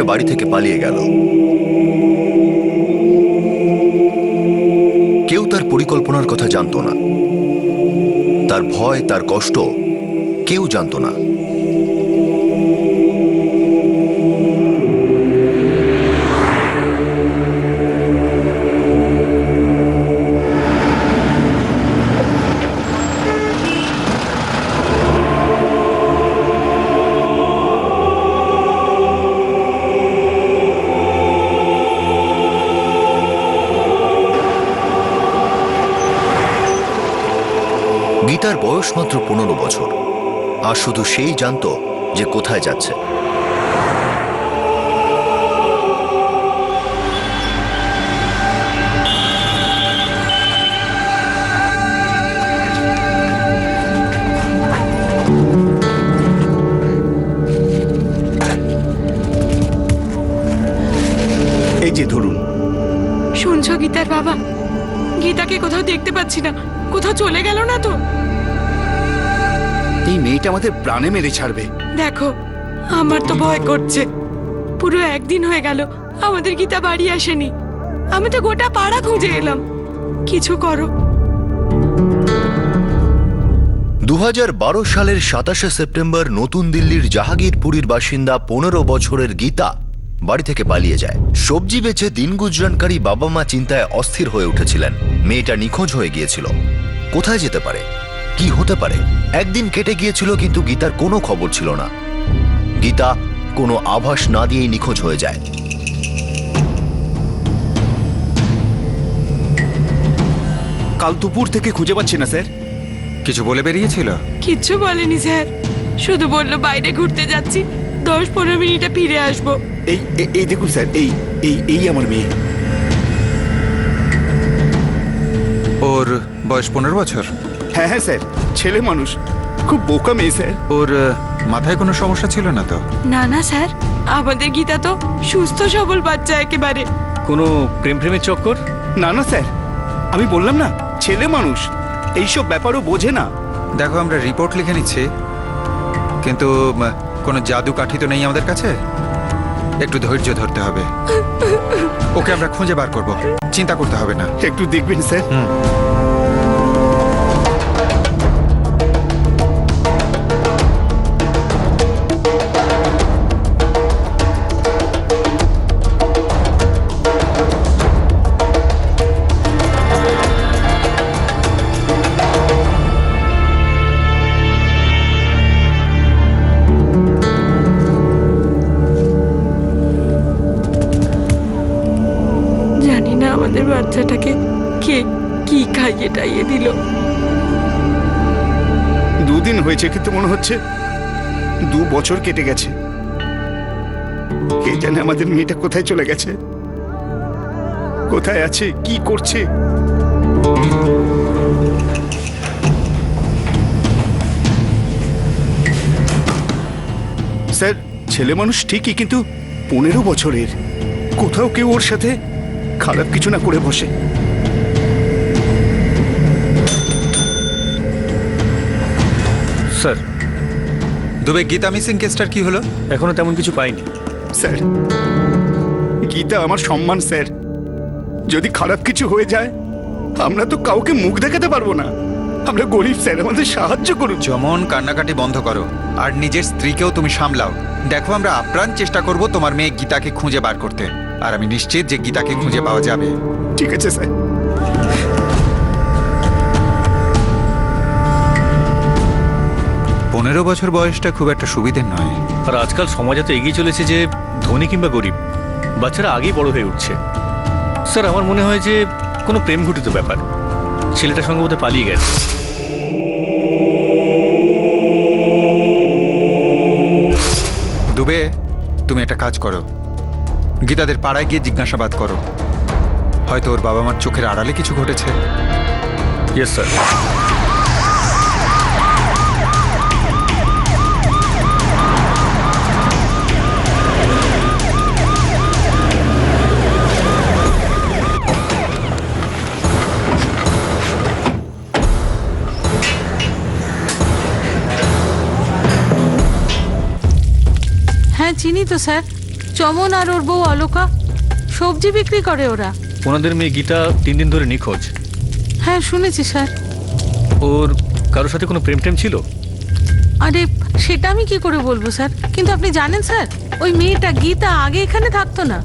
বাড়ি থেকে পালিয়ে গেল। কেউ তার পরিকল্পনার কথা জানতো না, তার ভয়, তার কষ্ট কেউ জানতো না। গীতার বয়স মাত্র 15 বছর, আর শুধু সেই জানতো যে কোথায় যাচ্ছে। এই যে ধরুন। শুনছো গীতার বাবা? গীতাকে কোথাও দেখতে পাচ্ছি না। কোথাও চলে গেল না তো? এই মেয়েটা আমাদের প্রাণে মেরে ছাড়বে। দেখো, আমার তো ভয় করছে। পুরো একদিন হয়ে গেল আমাদের গীতা বাড়ি আসেনি। আমি তো গোটা পাড়া খুঁজে এলাম। কিছু করো। 2012 সালের 27শে সেপ্টেম্বর নতুন দিল্লির জাহাঙ্গীরপুরীর বাসিন্দা 15 বছরের গীতা বাড়ি থেকে পালিয়ে যায়। সবজি বেচে দিন গুজরানকারী বাবা মা চিন্তায় অস্থির হয়ে উঠেছিলেন। মেয়েটা নিখোঁজ হয়ে গিয়েছিল। কোথায় যেতে পারে, কি হতে পারে? একদিন কেটে গিয়েছিল, কিন্তু গীতার কোনো খবর ছিল না। গীতা কোনো আভাস না দিয়েই নিখোঁজ হয়ে যায়। কাল দুপুর থেকে খুঁজে পাচ্ছি না স্যার। কিছু বলে বেরিয়েছিল? কিচ্ছু বলেনি স্যার, শুধু বললো বাইরে ঘুরতে যাচ্ছি, 10-15 মিনিটে ফিরে আসবো। এই এই দেখুন স্যার, এই এই এই আমার মেয়ে। ওর বয়স 15 বছর? হ্যাঁ হ্যাঁ স্যার, ছেলে মানুষ, খুব বোকা মেয়ে স্যার। ওর মাথায় কোনো সমস্যা ছিল না তো? না না স্যার, আমাদের গীতা তো সুস্থ সবল বাচ্চা একেবারে। কোনো প্রেমের চক্কর? না না স্যার, আমি বললাম না, ছেলে মানুষ, এইসব ব্যাপারও বোঝে না। দেখো, আমরা রিপোর্ট লিখে নিচ্ছি, কিন্তু কোনো জাদু কাঠি তো নেই আমাদের কাছে। একটু ধৈর্য ধরতে হবে। ওকে আমরা খুঁজে বার করব, চিন্তা করতে হবে না। একটু দেখবেন স্যার। জানি না আমাদের বাচ্চাটাকে কে কি খাইয়ে টাইয়ে দিল। 2 দিন হয়েছে, কিন্তু মনে হচ্ছে 2 বছর কেটে গেছে। কে জানে আমাদের মেয়েটা কোথায় চলে গেছে, কোথায় আছে, কি করছে। স্যার, ছেলে মানুষ ঠিকই, কিন্তু 15 বছরের। কোথাও কেউ ওর সাথে খারাপ কিছু না করে বসে। স্যার, দুবে গীতা মিসিং কেসটার কি হলো? এখনো তেমন কিছু পাইনি। স্যার, গীতা আমার সম্মান স্যার। যদি খারাপ কিছু হয়ে যায়, আমরা তো কাউকে মুখ দেখাতে পারবো না। আমরা গরিব স্যার, আমাদের সাহায্য করুন। যেমন কান্নাকাটি বন্ধ করো, আর নিজের স্ত্রীকেও তুমি সামলাও। দেখো, আমরা আপ্রাণ চেষ্টা করব তোমার মেয়ে গীতাকে খুঁজে বার করতে, আর আমি নিশ্চিত যে গীতাকে খুঁজে পাওয়া যাবে। ঠিক আছে স্যার। পনেরো বছর বয়সটা খুব একটা সুবিধের নয়। আর আজকাল সমাজ এত এগিয়ে চলেছে যে ধনী কিংবা গরিব বাচ্চারা আগেই বড় হয়ে উঠছে। স্যার, আমার মনে হয় যে কোনো প্রেম ঘটিত ব্যাপার। ছেলেটার সঙ্গে বোধহয় পালিয়ে গেছে। দুবে, তুমি একটা কাজ করো, গীতাদের পাড়ায় গিয়ে জিজ্ঞাসাবাদ করো। হয়তো ওর বাবা মার চোখের আড়ালে কিছু ঘটেছে। Yes sir. হ্যাঁ চিনি তো স্যার, চমন আর ওর বউ অলোকা সবজি বিক্রি করে ওরা। ওনাদের মেয়ে গীতা 3 দিন ধরে নিখোঁজ। হ্যাঁ শুনেছি স্যার। ওর কারোর সাথে কোনো প্রেম টেম ছিল? আরে সেটা আমি কি করে বলবো স্যার, কিন্তু আপনি জানেন স্যার ওই মেয়েটা গীতা আগে এখানে থাকতো না।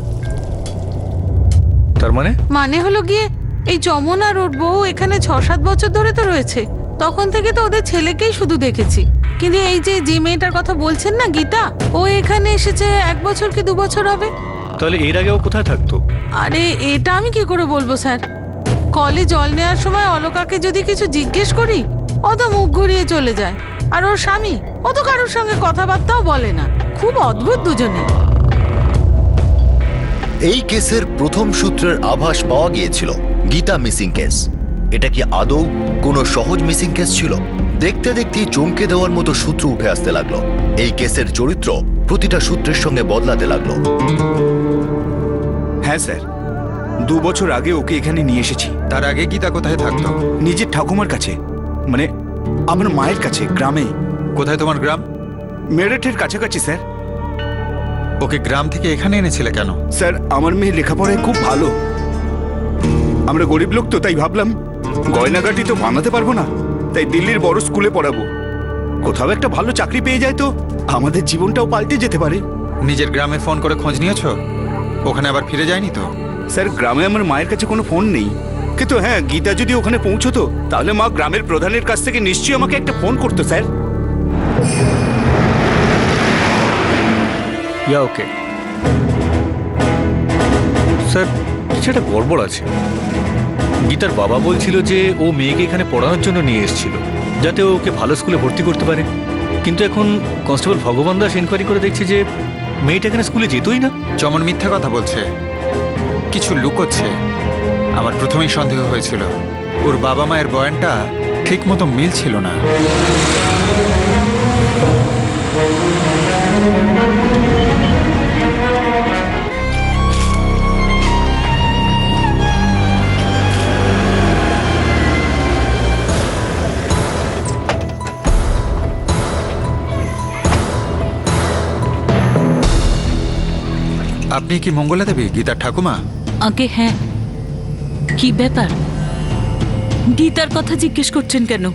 তার মানে? মানে হলো গিয়ে এই চমন আর ওর বউ এখানে 6-7 বছর ধরে তো রয়েছে, তখন থেকে তো ওদের ছেলেকেই শুধু দেখেছি। কিন্তু এই যে মেয়েটার কথা বলছেন না গীতা, ও এখানে এসেছে 1 বছর কি 2 বছর হবে। তাহলে এর আগে ও কোথায় থাকতো? আরে এটা আমি কি করে বলবো স্যার, কলে জল নেওয়ার সময় অলোকাকে যদি কিছু জিজ্ঞেস করি ও তো মুখ ঘুরিয়ে চলে যায়। আর ওর স্বামী ও তো কারোর সঙ্গে কথাবার্তাও বলে না, খুব অদ্ভুত দুজনে। এই কেসের প্রথম সূত্রের আভাস পাওয়া গিয়েছিল গীতা মিসিং কেস। এটা কি আদৌ কোনো সহজ মিসিং কেস ছিল? দেখতে দেখতেই চমকে দেওয়ার মতো সূত্র উঠে আসতে লাগলো। এই কেসের চরিত্র প্রতিটা সূত্রের সঙ্গে বদলাতে লাগলো। হ্যাঁ স্যার, 2 বছর আগে ওকে এখানে নিয়ে এসেছি। তার আগে গীতা কোথায় থাকতো? নিজের ঠাকুমার কাছে, মানে আমার মায়ের কাছে, গ্রামে। কোথায় তোমার গ্রাম? মেরঠের কাছাকাছি স্যার। ওকে গ্রাম থেকে এখানে এনেছিলে কেন? স্যার আমার মেয়ে লেখাপড়ায় খুব ভালো। আমরা গরিব লোক তো, তাই ভাবলাম গয়নাগাটি তো বানাতে পারবো না, তাই দিল্লির বড় স্কুলে পড়াবো। কোথাও একটা ভালো চাকরি পেয়ে যায় তো আমাদের জীবনটাও পাল্টে যেতে পারে। নিজের গ্রামে ফোন করে খোঁজ নিয়েছো? ওখানে আবার ফিরে যায়নি তো? স্যার গ্রামে আমার মায়ের কাছে কোনো ফোন নেই, কিন্তু হ্যাঁ গীতা যদি ওখানে পৌঁছতো তাহলে মা গ্রামের প্রধানের কাছ থেকে নিশ্চয়ই আমাকে একটা ফোন করতো স্যার। ইয়া ওকে স্যার, সেটা গড়বড় আছে। গীতার বাবা বলছিল যে ও মেয়েকে এখানে পড়ানোর জন্য নিয়ে এসেছিল, যাতে ও ওকে ভালো স্কুলে ভর্তি করতে পারে। কিন্তু এখন কনস্টেবল ভগবান দাস এনকোয়ারি করে দেখছে যে মেয়েটা এখানে স্কুলে যেতই না। চমন মিথ্যা কথা বলছে, কিছু লুকোচ্ছে। আমার প্রথমেই সন্দেহ হয়েছিল ওর বাবা মায়ের বয়ানটা ঠিক মতো মিলছিল না। আপনি কি মঙ্গলা দেবী, গীতার ঠাকুমা? আগে হ্যাঁ, কি ব্যাপার? গীতার কথা জিজ্ঞেস করছেন কেন?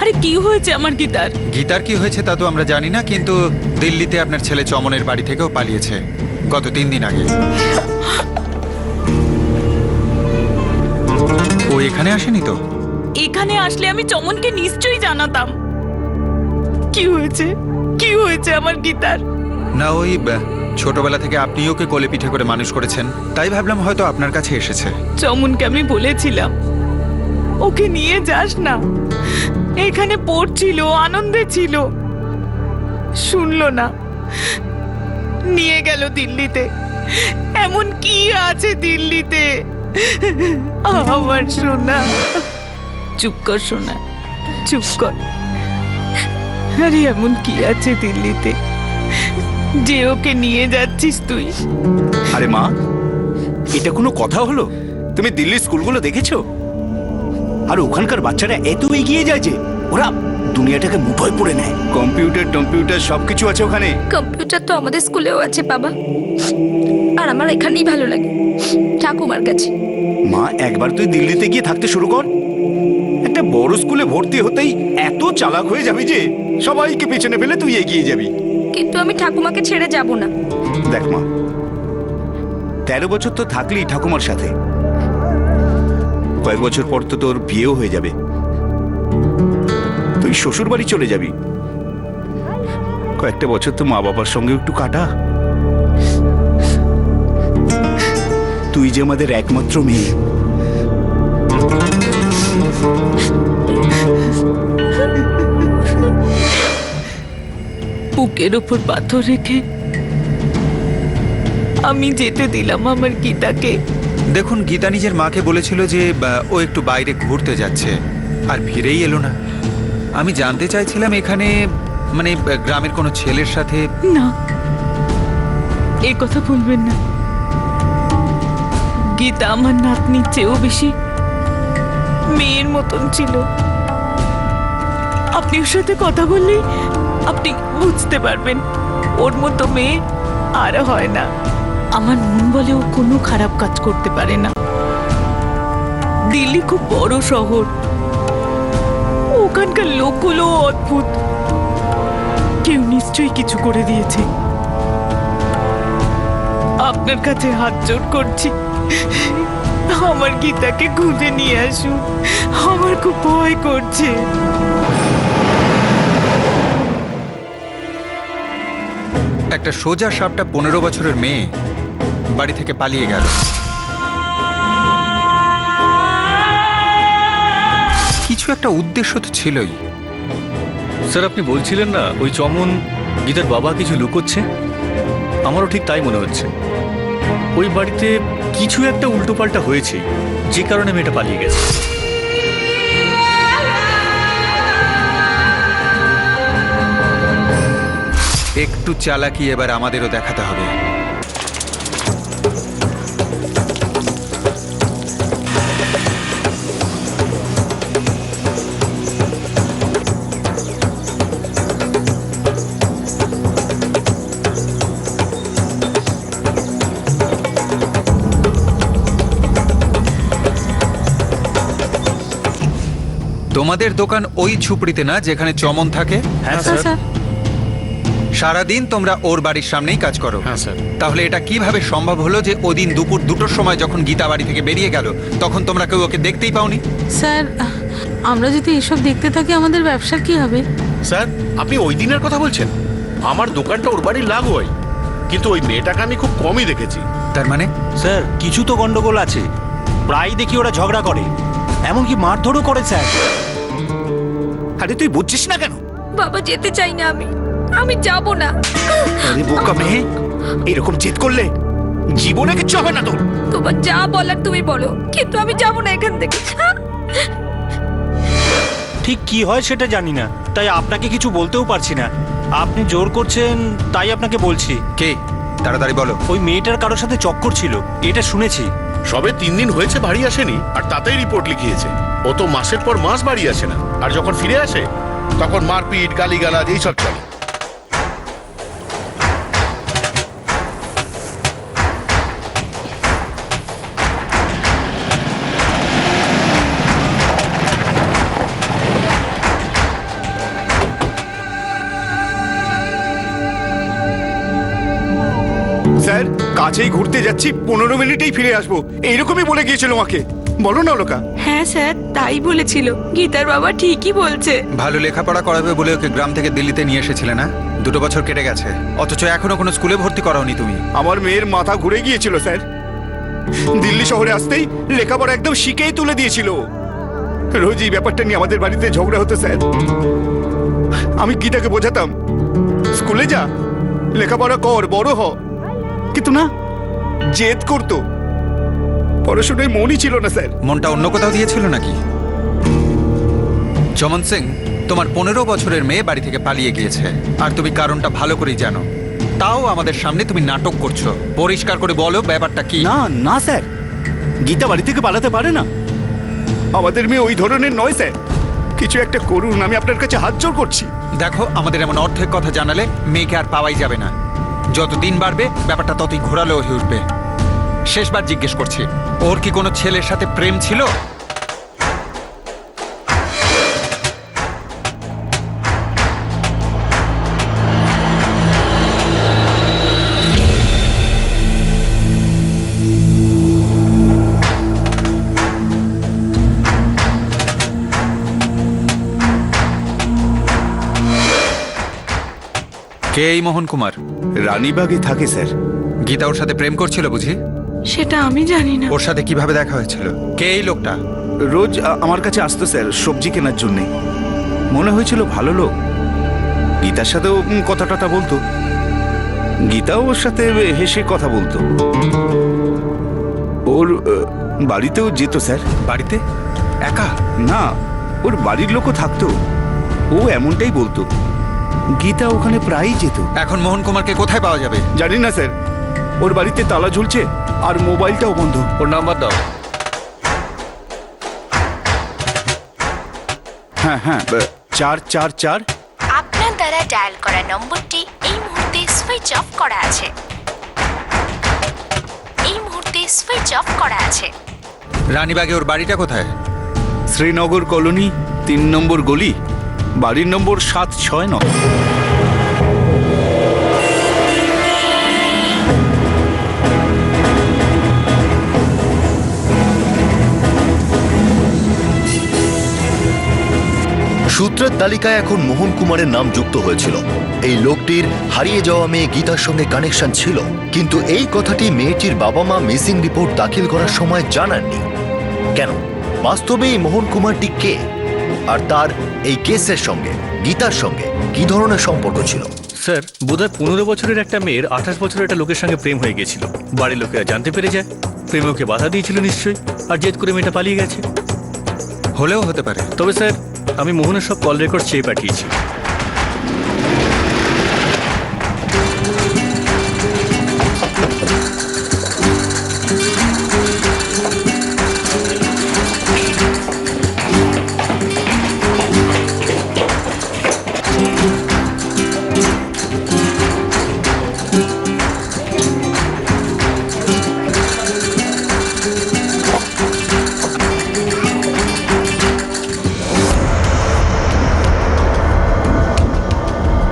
আরে কি হয়েছে আমার গীতার? গীতার কি হয়েছে তা তো আমরা জানি না, কিন্তু দিল্লিতে আপনার ছেলে চমনের বাড়ি থেকেও পালিয়েছে গত 3 দিন আগে। ও এখানে আসেনি তো? এখানে আসলে আমি চমনকে নিশ্চয়ই জানাতাম। কি হয়েছে, কি হয়েছে আমার গীতার? না ওই ছোটবেলা থেকে আপনি ওকে কোলে পিঠে করে মানুষ করেছেন, তাই ভাবলাম হয়তো আপনার কাছে এসেছে। চমনকে আমি বলেছিলাম ওকে নিয়ে যাস না, এখানে পড়ছিল, আনন্দে ছিল, শুনলো না, নিয়ে গেল দিল্লিতে। এমন কি আছে দিল্লিতে আমার সোনা? চুপ কর সোনা, চুপ কর। আরে এমন কি আছে দিল্লিতে যে ওকে নিয়ে যাচ্ছিস তুই? আরে মা, এটা কোনো কথা হলো? তুমি দিল্লির স্কুলগুলো দেখেছো? আর ওখানকার বাচ্চারা এত এগিয়ে যায় যে ওরা দুনিয়াটাকে মুঠোয় পড়ে নেয়। কম্পিউটার সবকিছু আছে ওখানে। কম্পিউটার তো আমাদের স্কুলেও আছে বাবা, আর আমার এখানেই ভালো লাগে, ঠাকুমার কাছে। মা একবার তুই দিল্লিতে গিয়ে থাকতে শুরু কর, একটা বড় স্কুলে ভর্তি হতেই এত চালাক হয়ে যাবি যে সবাইকে পেছনে ফেলে তুই এগিয়ে যাবি। কিন্তু আমি ঠাকুমাকে ছেড়ে যাব না। দেখ মা, 13 বছর তো থাকলি ঠাকুমার সাথে, কয়েক বছর পর তো তোর বিয়েও হয়ে যাবে, তুই শ্বশুর বাড়ি চলে যাবি, কয়েকটা বছর তো মা বাবার সঙ্গে একটু কাটা। তুই যে আমাদের একমাত্র মেয়ে। বুকের ওপর পাথর রেখে আমি যেতে দিলাম আমার গীতাকে। দেখুন, গীতা নিজের মাকে বলেছিল যে ও একটু বাইরে ঘুরতে যাচ্ছে, আর ফিরেই এলো না। আমি জানতে চাইছিলাম এখানে মানে গ্রামের কোনো ছেলের সাথে। না, এই কথা বলবেন না। গীতা আমার নাতনির চেয়েও বেশি মেয়ের মতন ছিল। আপনি ওর সাথে কথা বললেই আপনি বুঝতে পারবেন, ওর মতো মেয়ে আর হয় না। আমার মন বলে ও কোনো খারাপ কাজ করতে পারে না। দিল্লি খুব বড় শহর, ওখানকার লোকগুলো অদ্ভুত। কেউ নিশ্চয়ই কিছু করে দিয়েছে। আপনার কাছে হাত জোড় করছি, আমার গীতাকে খুঁজে নিয়ে আসুন। আমার খুব ভয় করছে। একটা সোজা সাপটা 15 বছরের মেয়ে বাড়ি থেকে পালিয়ে গেল। কিছু একটা উদ্দেশ্য তো ছিলই। স্যার, আপনি বলছিলেন না ওই চমন গীতার বাবা কিছু লুকোচ্ছে? আমারও ঠিক তাই মনে হচ্ছে। ওই বাড়িতে কিছু একটা উল্টোপাল্টা হয়েছে, যে কারণে মেয়েটা পালিয়ে গেছে। একটু চালাকি এবার আমাদেরও দেখাতে হবে। তোমাদের দোকান ওই ঝুপড়িতে না যেখানে চমন থাকে? হ্যাঁ আচ্ছা, স্যার। সারাদিন তোমরা ওর বাড়ির সামনেই কাজ করো? হ্যাঁ স্যার। তাহলে এটা কিভাবে সম্ভব হলো যে ওদিন দুপুর 2টোর সময় যখন গীতা বাড়ি থেকে বেরিয়ে গেল তখন তোমরা কেউ ওকে দেখতেই পাওনি? স্যার, আমরা যদি এসব দেখতে থাকি আমাদের ব্যবসার কি হবে? স্যার, আপনি ওই দিনের কথা বলছেন? আমার দোকানটা ওর বাড়ির লাগোই, কিন্তু ওই মেয়েটাকে আমি খুব কমই দেখেছি। তার মানে স্যার, কিছু তো গন্ডগোল আছে। প্রায় দেখি ওরা ঝগড়া করে, এমনকি মারধরও করে স্যার। আরে তুই বুঝছিস না কেন? বাবা, যেতে চাই না আমি যাব না। আরে বোকা মেয়ে, এরকম জেদ করলে জীবনে কিচ্ছু হবে না তোর। তোমার যা বলার তুমি বলো, কিন্তু আমি যাব না এখান থেকে। ঠিক কি হয় সেটা জানি না, তাই আপনাকে কিছু বলতেও পারছি না। আপনি জোর করছেন তাই আপনাকে বলছি। কে? তাড়াতাড়ি বলো। ওই মেয়েটার কারোর সাথে চক্কর ছিল, এটা শুনেছি। সবে 3 দিন হয়েছে বাড়ি আসেনি, আর তাতেই রিপোর্ট লিখিয়েছে। ও তো মাসের পর মাস বাড়ি আসে না, আর যখন ফিরে আসে তখন মারপিট, গালিগালাজ এইসব চলে। স্যার, কাছেই ঘুরতে যাচ্ছি, 15 মিনিটেই ফিরে আসবো, এইরকমই বলে গিয়েছিল আমাকে। বলো না লোকা। হ্যাঁ স্যার, তাই বলেছিল। গীতার বাবা ঠিকই বলছে। ভালো লেখাপড়া করাবে বলে ওকে গ্রাম থেকে দিল্লিতে নিয়ে এসেছিলে না? 2 বছর কেটে গেছে, অথচ এখনো কোনো স্কুলে ভর্তি করাওনি তুমি। আমার মেয়ের মাথা ঘুরে গিয়েছিল স্যার। দিল্লি শহরে আসতেই লেখাপড়া একদম শিখেই তুলে দিয়েছিল। রোজ এই ব্যাপারটা নিয়ে আমাদের বাড়িতে ঝগড়া হতো স্যার। আমি গীতাকে বোঝাতাম, স্কুলে যা, লেখাপড়া কর, বড় হ, কিন্তু না, জেদ করতো। পড়াশোনায় মনই ছিল না স্যার। মনটা অন্য কোথাও দিয়েছিল নাকি? চমন সিং, তোমার 15 বছরের মেয়ে বাড়ি থেকে পালিয়ে গিয়েছে, আর তুমি কারণটা ভালো করেই জানো। তাও আমাদের সামনে তুমি নাটক করছো। পরিষ্কার করে বলো ব্যাপারটা কি? না না স্যার, গীতা বাড়ি থেকে পালাতে পারে না। আমাদের মেয়ে ওই ধরনের নয় স্যার। কিছু একটা করুন, আমি আপনার কাছে হাত জোড় করছি। দেখো, আমাদের এমন অর্ধেক কথা জানালে মেয়েকে আর পাওয়াই যাবে না। যত দিন বাড়বে ব্যাপারটা ততই ঘোরালো হয়ে উঠবে। শেষবার জিজ্ঞেস করছি, ওর কি কোনো ছেলের সাথে প্রেম ছিল? কে এই মোহন কুমার? রানীবাগে থাকে স্যার। গীতা ওর সাথে প্রেম করছিল বুঝি? সেটা আমি জানি না। ওর সাথে কিভাবে দেখা হয়েছিল? কে এই লোকটা? রোজ আমার কাছে আসতো স্যার, সবজি কেনার জন্য। মনে হয়েছিল ভালো লোক। গীতার সাথেও কথা টথা বলতো। গীতাও ওর সাথে হেসে কথা বলতো। ওর বাড়িতেও যেত স্যার। বাড়িতে? একা? না, ওর বাড়ির লোকও থাকতো। ও এমনটাই বলতো। গীতা ওখানে প্রায়ই যেত। এখন মোহন কুমারকে কোথায় পাওয়া যাবে? জানি না স্যার, ওর বাড়িতে তালা ঝুলছে আর মোবাইলটাও বন্ধ। ওর নাম্বার দাও। হ্যাঁ হ্যাঁ, 444। আপনার দ্বারা ডায়াল করা নম্বরটি এই মুহূর্তে সুইচ অফ করা আছে। সুইচ অফ করা আছে। রানীবাগে ওর বাড়িটা কোথায়? শ্রীনগর কলোনি 3 নম্বর গলি, বাড়ির নম্বর 769। সূত্রের তালিকায় এখন মোহন কুমারের নাম যুক্ত হয়েছিল। এই লোকটির হারিয়ে যাওয়া মেয়ে গীতার সঙ্গে কানেকশন ছিল, কিন্তু এই কথাটি মেয়েটির বাবা মা মিসিং রিপোর্ট দাখিল করার সময় জানাননি। কেন? বাস্তবে এই মোহন কুমারটি কে, আর তার এই কেসের সঙ্গে গীতার সঙ্গে কি ধরনের সম্পর্ক ছিল? স্যার, বোধহয় 15 বছরের একটা মেয়ের 28 বছরের একটা লোকের সঙ্গে প্রেম হয়ে গেছিল। বাড়ির লোকেরা জানতে পেরে যায়, প্রেমে ওকে বাধা দিয়েছিল নিশ্চয়ই, আর জেদ করে মেয়েটা পালিয়ে গেছে। হলেও হতে পারে। তবে স্যার, আমি মোহনের সব কল রেকর্ড চেয়ে পাঠিয়েছি।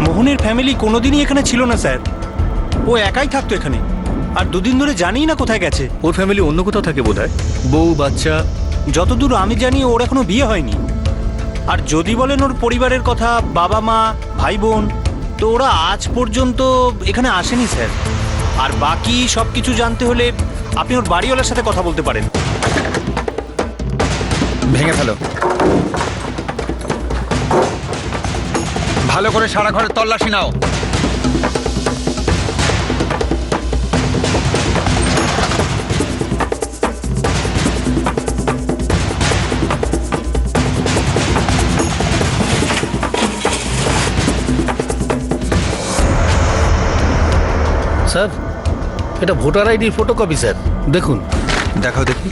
মোহনের ফ্যামিলি কোনোদিনই এখানে ছিল না স্যার। ও একাই থাকতো এখানে, আর 2 দিন ধরে জানিই না কোথায় গেছে। ওর ফ্যামিলি অন্য কোথাও থাকে বোধহয়, বউ বাচ্চা। যতদূর আমি জানি ওর এখনো বিয়ে হয়নি। আর যদি বলেন ওর পরিবারের কথা, বাবা মা ভাই বোন, তো ওরা আজ পর্যন্ত এখানে আসেনি স্যার। আর বাকি সব কিছু জানতে হলে আপনি ওর বাড়িওয়ালার সাথে কথা বলতে পারেন। ভেঙে ফেলো, ভালো করে সারা ঘরে তল্লাশি নাও। স্যার, এটা ভোটার আইডির ফটোকপি স্যার, দেখুন। দেখাও দেখি।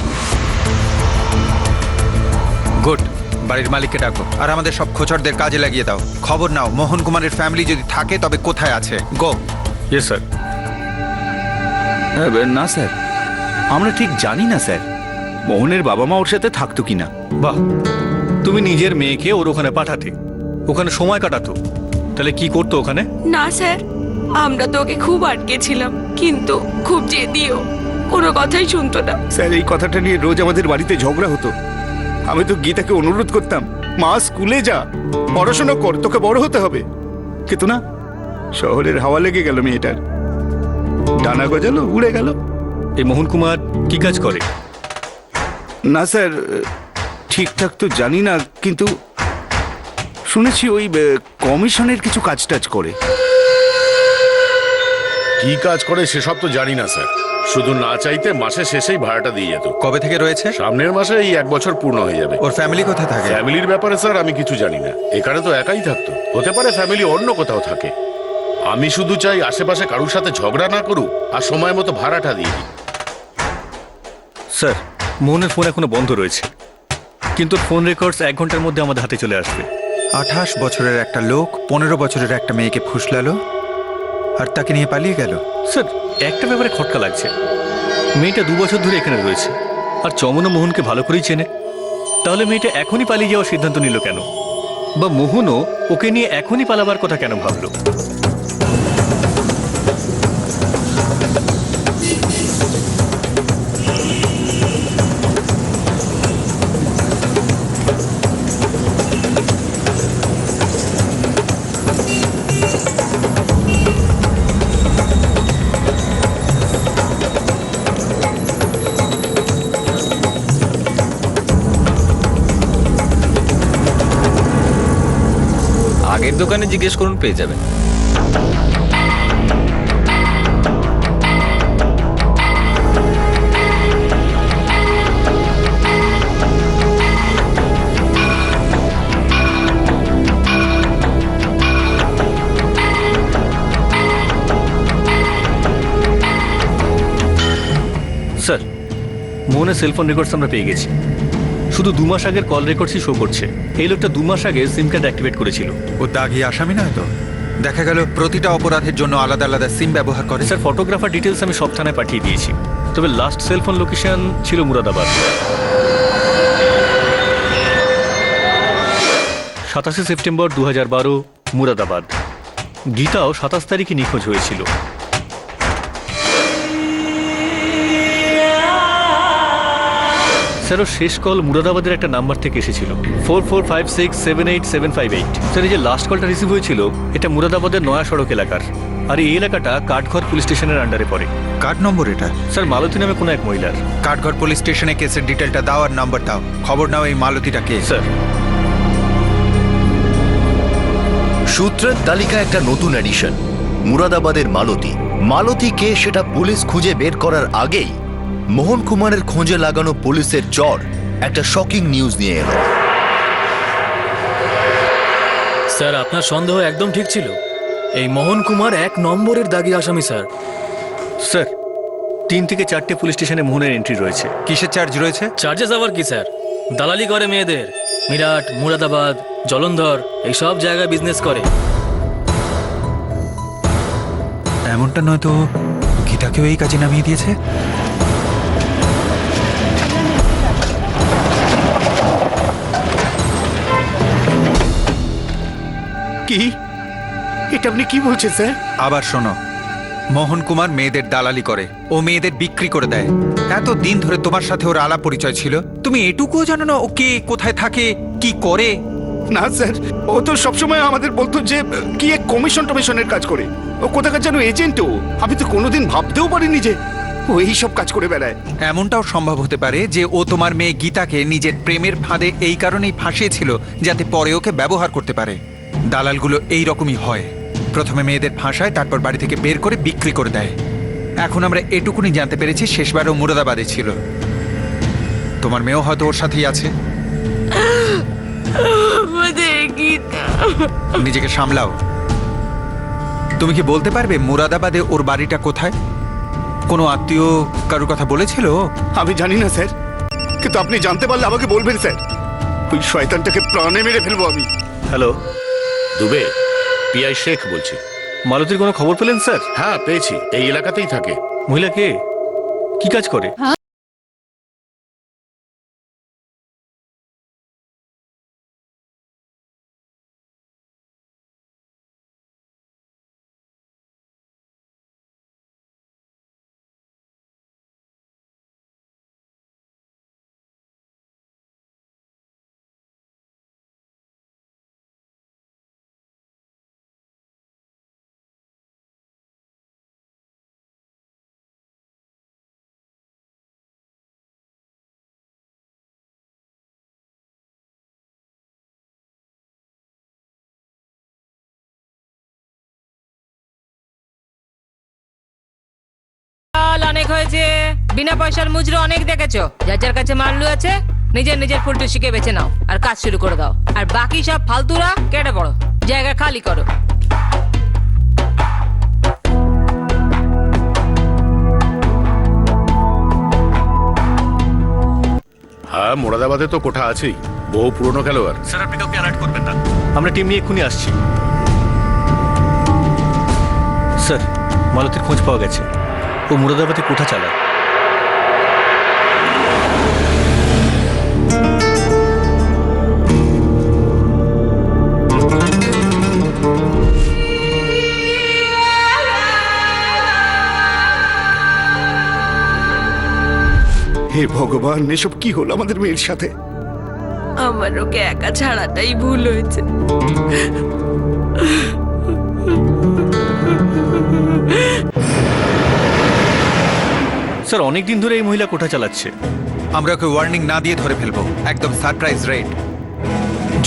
গুড, বাড়ির মালিককে ডাকো আর আমাদের সব খোঁচরদের কাজে লাগিয়ে দাও। খবর নাও মোহন কুমারের ফ্যামিলি যদি থাকে তবে কোথায় আছে। গো। Yes sir. না স্যার, আমরা ঠিক জানি না স্যার মোহনের বাবা মা ওর সাথে থাকতো কিনা। বাহ, তুমি নিজের মেয়েকে ওর ওখানে পাঠাতে, ওখানে সময় কাটাতো, তাহলে কি করতো ওখানে? না স্যার, আমরা তো ওকে খুব আটকেছিলাম, কিন্তু খুব জেদিও, কোনো কথাই শুনতো না। স্যার, এই কথাটা নিয়ে রোজ আমাদের বাড়িতে ঝগড়া হতো। আমি তো গীতাকে অনুরোধ করতাম, মা স্কুলে যা, পড়াশোনা কর, তোকে বড় হতে হবে। কিন্তু না, শহরের হাওয়া লেগে গেল মেয়েটার, ডানা গজালো, উড়ে গেল। এই মোহন কুমার কি কাজ করে? না স্যার, ঠিকঠাক তো জানি না, কিন্তু শুনেছি ওই কমিশনের কিছু কাজ টাজ করে। কি কাজ করে সেসব তো জানি না স্যার, শুধু না চাইতে মাসের শেষেই ভাড়াটা দিয়ে যেত। কবে থেকে রয়েছে? সামনের মাসে এই 1 বছর পূর্ণ হয়ে যাবে। ওর ফ্যামিলি কোথায় থাকে? ফ্যামিলির ব্যাপারে স্যার আমি কিছু জানি না, এখানে তো একাই থাকতো, হতে পারে ফ্যামিলি অন্য কোথাও থাকে। আমি শুধু চাই আশেপাশে কারুর সাথে ঝগড়া না করুক, আর সময় মতো ভাড়াটা দিয়ে দিই। স্যার, মোহনের ফোন এখনো বন্ধ রয়েছে, কিন্তু ফোন রেকর্ডস 1 ঘন্টার মধ্যে আমাদের হাতে চলে আসবে। 28 বছরের একটা লোক 15 বছরের একটা মেয়েকে ফুসলালো আর তাকে নিয়ে পালিয়ে গেল। স্যার, একটা ব্যাপারে খটকা লাগছে, মেয়েটা 2 বছর ধরে এখানে রয়েছে, আর চমনও মোহনকে ভালো করেই চেনে। তাহলে মেয়েটা এখনই পালিয়ে যাওয়ার সিদ্ধান্ত নিল কেন? বা মোহনও ওকে নিয়ে এখনই পালাবার কথা কেন ভাবলো? আগের দোকানে জিজ্ঞেস করুন, পেয়ে যাবেন। স্যার, মোহনের সেলফোন রেকর্ডস আমরা পেয়ে গেছি। শুধু 2 মাস আগের কল রেকর্ডসই শো করছে। এই লোকটা 2 মাস আগে সিম কার্ড অ্যাক্টিভেট করেছিল। ও দাগি আসামি নয় তো? দেখা গেল প্রতিটা অপরাধের জন্য আলাদা আলাদা সিম ব্যবহার করে। স্যার, ফটোগ্রাফার ডিটেলস আমি সব থানায় পাঠিয়ে দিয়েছি। তবে লাস্ট সেলফোন লোকেশন ছিল মুরাদাবাদ। 27 সেপ্টেম্বর 2012 মুরাদাবাদ। গীতাও 27 তারিখে নিখোঁজ হয়েছিল। স্যার ওর শেষ কল মুরাদাবাদের একটা নাম্বার থেকে এসেছিল 44567878। স্যার এই যে লাস্ট কলটা রিসিভ হয়েছিল এটা মুরাদাবাদের নয়া সড়ক এলাকার, আর এই এলাকাটা কাঠঘর পুলিশ স্টেশনের আন্ডারে পড়ে। কার নম্বর এটা? স্যার মালতী নামে কোনো এক মহিলার। কাঠঘর পুলিশ স্টেশনে কেসের ডিটেলটা দাও আর নাম্বার দাও। খবর নাও এই মালতীটা কে। স্যার সূত্রের তালিকা একটা নতুন এডিশন, মুরাদাবাদের মালতী। মালতী কে সেটা পুলিশ খুঁজে বের করার আগেই মোহন কুমারের খোঁজে লাগানো পুলিশের চর একটা শকিং নিউজ নিয়ে এলো। স্যার আপনার সন্দেহ একদম ঠিক ছিল। এই মোহন কুমার 1 নম্বরের দাগি আসামি স্যার। স্যার 3 থেকে 4টে পুলিশ স্টেশনে মোহনের এন্ট্রি রয়েছে। কিসের চার্জ রয়েছে? চার্জেস আবার কি স্যার? দালালি করে মেয়েদের। মিরাট, মুরাদাবাদ, জলন্ধর এই সব জায়গায় বিজনেস করে। এমনটা নয় তো গীতাকেও এই কাজে নামিয়ে দিয়েছে? কি এটা আপনি কি বলছেন স্যার? আবার শোনো, মোহন কুমার মেয়েদের দালালি করে, ও মেয়েদের বিক্রি করে দেয়। এত দিন ধরে তোমার সাথে ওর আলাপ পরিচয় ছিল, তুমি এটুকুও জানো না ও কে, কোথায় থাকে, কি করে? না স্যার, ও তো সবসময় আমাদের বলতো যে কি এক কমিশনের কাজ করে। ও কোথাকার যেন এজেন্টও। আমি তো কোনোদিন ভাবতেও পারিনি যে ও এই সব কাজ করে বেড়ায়। এমনটাও সম্ভব হতে পারে যে ও তোমার মেয়ে গীতাকে নিজের প্রেমের ফাঁদে এই কারণেই ফাঁসিয়েছিল যাতে পরে ওকে ব্যবহার করতে পারে। দালালগুলো এই রকমই হয়, প্রথমে মেয়েদের ফাঁসায়, তারপর বাড়ি থেকে বের করে বিক্রি করে দেয়। এখন আমরা এটুকুনি জানতে পেরেছি শেষবারও মুরাদাবাদে ছিল। তোমার মেয়েও হয়তো ওর সাথেই আছে। নিজেকে সামলাও। তুমি কি বলতে পারবে মুরাদাবাদে ওর বাড়িটা কোথায়? কোনো আত্মীয় কারোর কথা বলেছিল? আমি জানি না স্যার, কিন্তু আপনি জানতে পারলে আমাকে বলবেন স্যার। ওই শয়তানটাকে প্রাণে মেরে ফেলবো আমি। হ্যালো, দুবে, পিআই শেখ বলছি। মালতীর কোনো খবর পেলেন স্যার? হ্যাঁ পেয়েছি, এই এলাকাতেই থাকে। মহিলা কে, কি কাজ করে? অনেক হয়েছে, বিনা পয়সার মুজরো অনেক দেখেছো। যার যার কাছে মাল্লু আছে নিজের নিজের ফুলটু শিখে বেছে নাও আর কাজ শুরু করে দাও। আর বাকি সব ফালতুরা কেটে পড়ো, জায়গা খালি করো। হ্যাঁ, মোরাদাবাদে তো কোঠা আছেই, বহু পুরনো খেলোয়াড়। স্যার আপনি কাউকে অ্যালার্ট করবেন না, আমরা টিম নিয়ে এক্ষুনি আসছি। স্যার মালতীর খোঁজ পাওয়া গেছে, ও মুরাদাবাদে কোঠা চালায়। হে ভগবান, এসব কি হলো আমাদের মেয়ের সাথে? আমার ওকে একা ছাড়াটাই ভুল হয়েছে। স্যার অনেক দিন ধরে এই মহিলা কোঠা চালাচ্ছে। আমরা ওকে ওয়ার্নিং না দিয়ে ধরে ফেলবো, একদম সারপ্রাইজ রেড।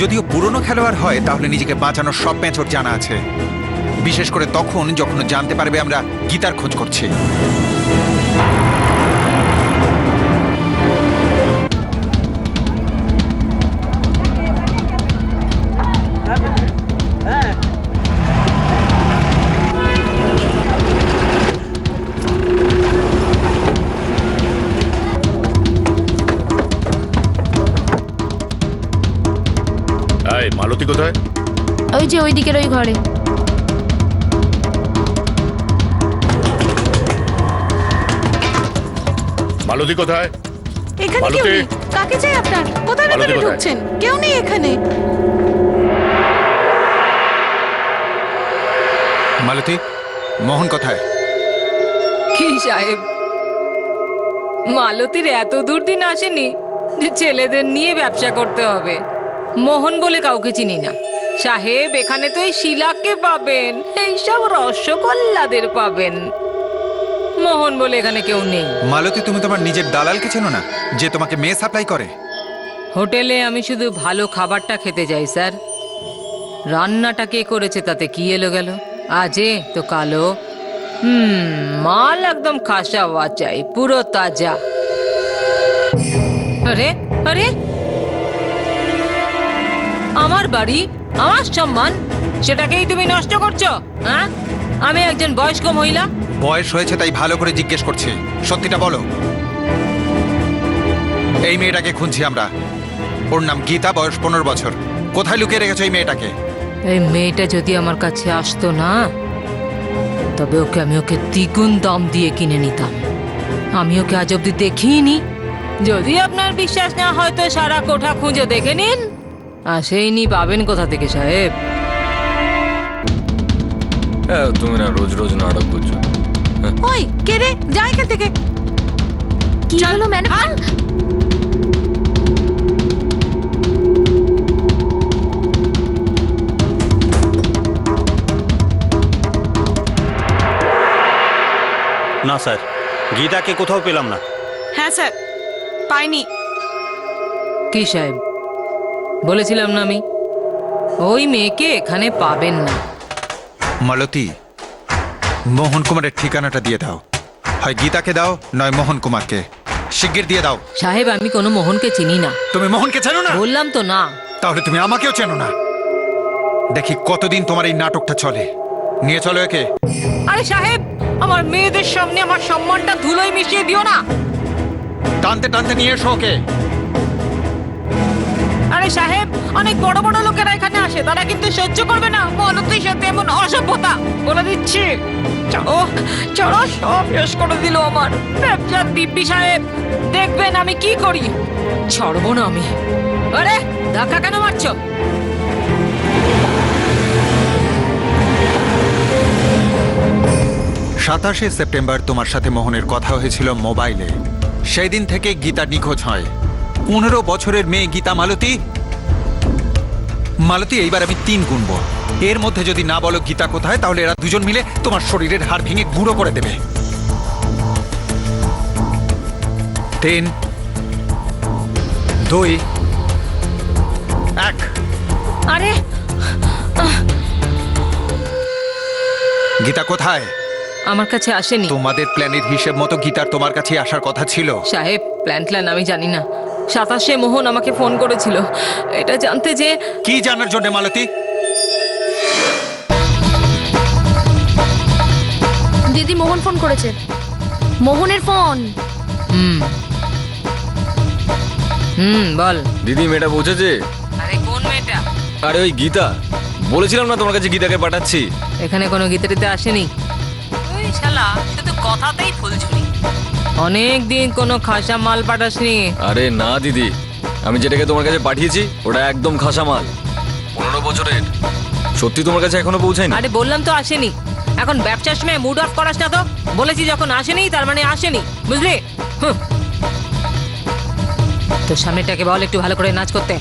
যদিও পুরনো খেলোয়াড় হয় তাহলে নিজেকে বাঁচানোর সব মেথড জানা আছে, বিশেষ করে তখন যখন জানতে পারবে আমরা গীতার খোঁজ করছি। মালতী কোথায়? ওই যে ওই দিকের ওই ঘরে। মালতী কোথায়? এখানে কেউ মালতী? নেই। কাকে চাই আপনার? কোথায় মালতী ভেতরে কোথায়? ঢুকছেন? কেউ নেই এখানে। মালতী, মোহন কোথায়? কি সাহেব, মালতীর এত দূর দিন আসেনি যে ছেলেদের নিয়ে ব্যবসা করতে হবে। মোহন বলে কাউকে চিনি না সাহেব। এখানে তো এই শিলাকে পাবেন, এইসব রসগোল্লাদের পাবেন। মোহন বলে এখানে কেউ নেই। মালতী, তুমি তোমার নিজের দালালকে চেনো না, যে তোমাকে মেয়ে সাপ্লাই করে? হোটেলে আমি শুধু ভালো খাবারটা খেতে যাই স্যার। রান্নাটা কে করেছে তাতে কি এলো গেল? আজে তো কালো। মাল একদম খাসা হওয়া চাই, পুরো তাজা। আরে আরে, আমার বাড়ি, আমার সম্মান, সেটাকেই তুমি নষ্ট করছো? হ্যাঁ, আমি একজন বয়স্ক মহিলা। বয়স হয়েছে তাই ভালো করে জিজ্ঞেস করছি, সত্যিটা বলো। এই মেয়েটাকে খুঁজছি আমরা। ওর নাম গীতা, বয়স 15 বছর। কোথায় লুকিয়ে রেখেছো এই মেয়েটাকে? এই মেয়েটা যদি আমার কাছে আসতো না, তবে আমি ওকে দ্বিগুণ দাম দিয়ে কিনে নিতাম। আমি ওকে আজ অব্দি দেখিনি। যদি আপনার বিশ্বাস না হয় তো সারা কোঠা খুঁজে দেখে নিন। আসেইনি, পাবেন কোথা থেকে সাহেব? তুমি না রোজ রোজ নাটক করছো। ওই কে রে? যা এখান থেকে। কি হলো ম্যাডাম? না স্যার, গীতাকে কোথাও পেলাম না। হ্যাঁ স্যার, পাইনি। কি সাহেব, বলেছিলাম না আমি, ওই মেয়েকে এখানে পাবেন না। মালতী, মোহন কুমারের ঠিকানাটা দিয়ে দাও। হয় গীতাকে দাও, নয় মোহন কুমারকে। শিগগির দিয়ে দাও। সাহেব, আমি কোনো মোহনকে চিনি না। তুমি মোহনকে চেনো না? বললাম তো না। তাহলে তুমি আমাকেও চেনো না। দেখি কতদিন তোমার এই নাটকটা চলে। নিয়ে চলো একে। আরে সাহেব, আমার মেয়েদের সামনে আমার সম্মানটা ধুলোয় মিশিয়ে দিও না। টানতে টানতে নিয়ে এসো ওকে। আরে সাহেব, অনেক বড় বড় লোকেরা এখানে আসে, তারা কিন্তু সহ্য করবে না মালতীর সাথে এমন অসভ্যতা। বলে দিচ্ছি, চলো সব শেষ করে দিল আমার ব্যবসার দিব্যি সাহেব। দেখবেন আমি কি করি, ছাড়বো না আমি। আরে ধাক্কা কেন মারছো? 27শে সেপ্টেম্বর তোমার সাথে মোহনের কথা হয়েছিল মোবাইলে। সেই দিন থেকে গীতা নিখোঁজ হয়। 15 বছরের মেয়ে গীতা মালতী। মালতী, এইবার আমি 3 গুনব। এর মধ্যে যদি না বলো গীতা কোথায়, তাহলে এরা দুজন মিলে তোমার শরীরের হাড় ভেঙে গুঁড়ো করে দেবে। 3, 2, 1। আরে গীতা কোথায়? আমার কাছে আসেনি। তোমাদের প্ল্যানের হিসেব মতো গীতার তোমার কাছে আসার কথা ছিল। সাহেব, প্ল্যান আমি জানি না। 27শে মোহন আমাকে ফোন করেছিল এটা জানতে যে। কি জানার জন্য মালতী? দিদি, মোহন ফোন করেছে। মোহনের ফোন। বল দিদি, মেয়েটা পৌঁছেছে। আরে কোন মেয়েটা? আরে ওই গীতা, বলেছিলাম না তোমার কাছে গীতাকে পাঠাচ্ছি। এখানে কোনো গীতাটিতে আসেনি। ওই শালা শুধু কথাতেই ফুলঝুরি। অনেক দিন কোনো খাসা মাল পাঠাসনি। আরে না দিদি, আমি যেটাকে তোমার কাছে পাঠিয়েছি ওটা একদম খাসা মাল, 15 বছরের। সত্যি তোমার কাছে এখনো পৌঁছায়নি? আরে বললাম তো আসেনি। এখন ব্যবসার সময় মুড অফ করাস না তো। বলেছি যখন আসেনি তার মানে আসেনি, বুঝলি? তোর সামনেটাকে বল একটু ভালো করে নাচ করতে।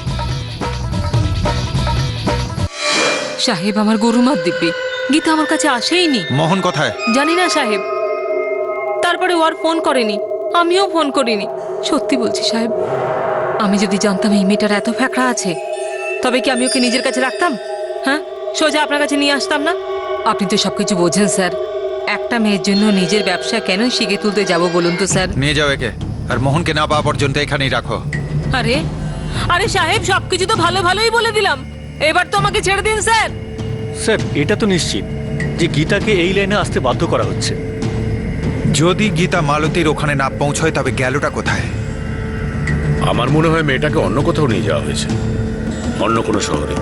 সাহেব, আমার গরুমার দিব্যি, গীতা আমার কাছে আসেইনি। মোহন কোথায়? জানি না সাহেব। তারপরে ওর ফোন করেনি, আমিও ফোন করিনি। সত্যি বলছি সাহেব, আমি যদি জানতাম এই মেয়েটার এত ফ্যাকড়া আছে, তবে কি আমি ওকে নিজের কাছে রাখতাম? হ্যাঁ, সোজা আপনার কাছে নিয়ে আসতাম না? আপনি তো সবকিছু বোঝেন স্যার। একটা মেয়ের জন্য নিজের ব্যবসা কেন শিখে তুলতে যাব বলুন তো স্যার? নিয়ে যাও একে, আর মোহনকে না পাওয়া পর্যন্ত এখানেই রাখো। আরে আরে সাহেব, সবকিছু তো ভালোই বলে দিলাম। এবার তো আমাকে ছেড়ে দিন স্যার। স্যার, এটা তো নিশ্চিত যে গীতাকে এই লাইনে আসতে বাধ্য করা হচ্ছে। যদি গীতা মালতীর ওখানে না পৌঁছয়, তবে গেলটা কোথায়? আমার মনে হয় মেয়েটাকে অন্য কোথাও নিয়ে যাওয়া হয়েছে, অন্য কোনো শহরে।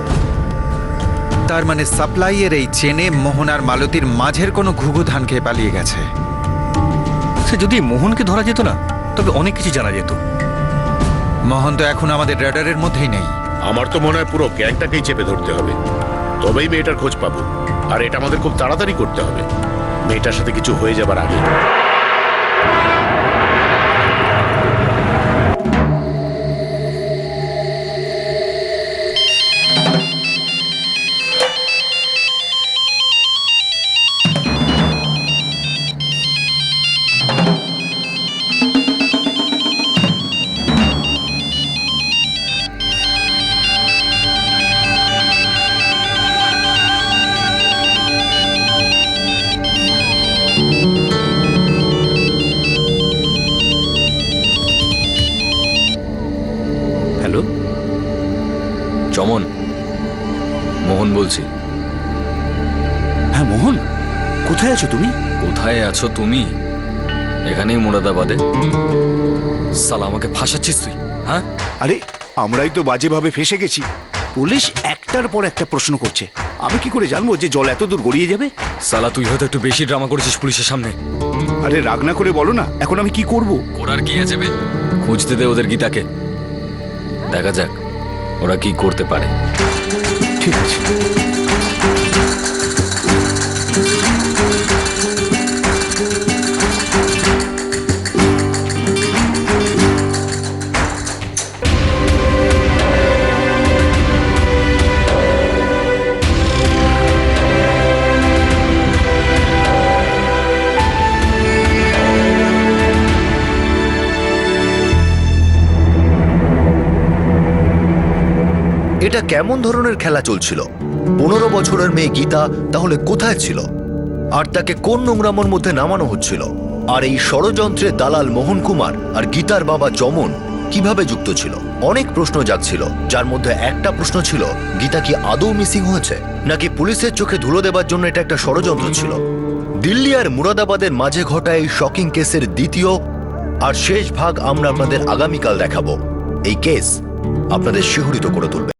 তার মানে সাপ্লাইয়ের এই চেনে মোহন আর মালতীর মাঝের কোনো ঘুঘু ধান খেয়ে পালিয়ে গেছে। সে যদি মোহনকে ধরা যেত না, তবে অনেক কিছু জানা যেত। মোহন তো এখন আমাদের র্যাডারের মধ্যেই নেই। আমার তো মনে হয় পুরো গ্যাংটাকেই চেপে ধরতে হবে, তবেই মেয়েটার খোঁজ পাবো। আর এটা আমাদের খুব তাড়াতাড়ি করতে হবে, মেয়েটার সাথে কিছু হয়ে যাবার আগে। হ্যালো, চমন, মোহন বলছি। হ্যাঁ মোহন, কোথায় আছো তুমি? কোথায় আছো তুমি? এখানেই মুরাদাবাদে। সালা, আমাকে ফাঁসাচ্ছিস তুই? হ্যাঁ, আরে আমরাই তো বাজেভাবে ফেসে গেছি। পুলিশ একটার পর একটা প্রশ্ন করছে, আমি কি করে জানবো যে জল এত দূর গড়িয়ে যাবে? সালা তুই হয়তো একটু বেশি ড্রামা করেছিস পুলিশের সামনে। আরে রাগ না করে বলো না, এখন আমি কি করব? করার কি আছে বে? খুঁজতে দে ওদের গীতাকে, দেখা যাক ওরা কি করতে পারে। ঠিক আছে। এটা কেমন ধরনের খেলা চলছিল? 15 বছরের মেয়ে গীতা তাহলে কোথায় ছিল? আর তাকে কোন নোংরামোর মধ্যে নামানো হচ্ছিল? আর এই ষড়যন্ত্রে দালাল মোহন কুমার আর গীতার বাবা চমন কিভাবে যুক্ত ছিল? অনেক প্রশ্ন জাগছিল, যার মধ্যে একটা প্রশ্ন ছিল, গীতা কি আদৌ মিসিং হয়েছে, নাকি পুলিশের চোখে ধুলো দেবার জন্য এটা একটা ষড়যন্ত্র ছিল? দিল্লি আর মুরাদাবাদের মাঝে ঘটা এই শকিং কেসের দ্বিতীয় আর শেষ ভাগ আমরা আপনাদের আগামীকাল দেখাবো। এই কেস আপনাদের শিহরিত করে তুলবে।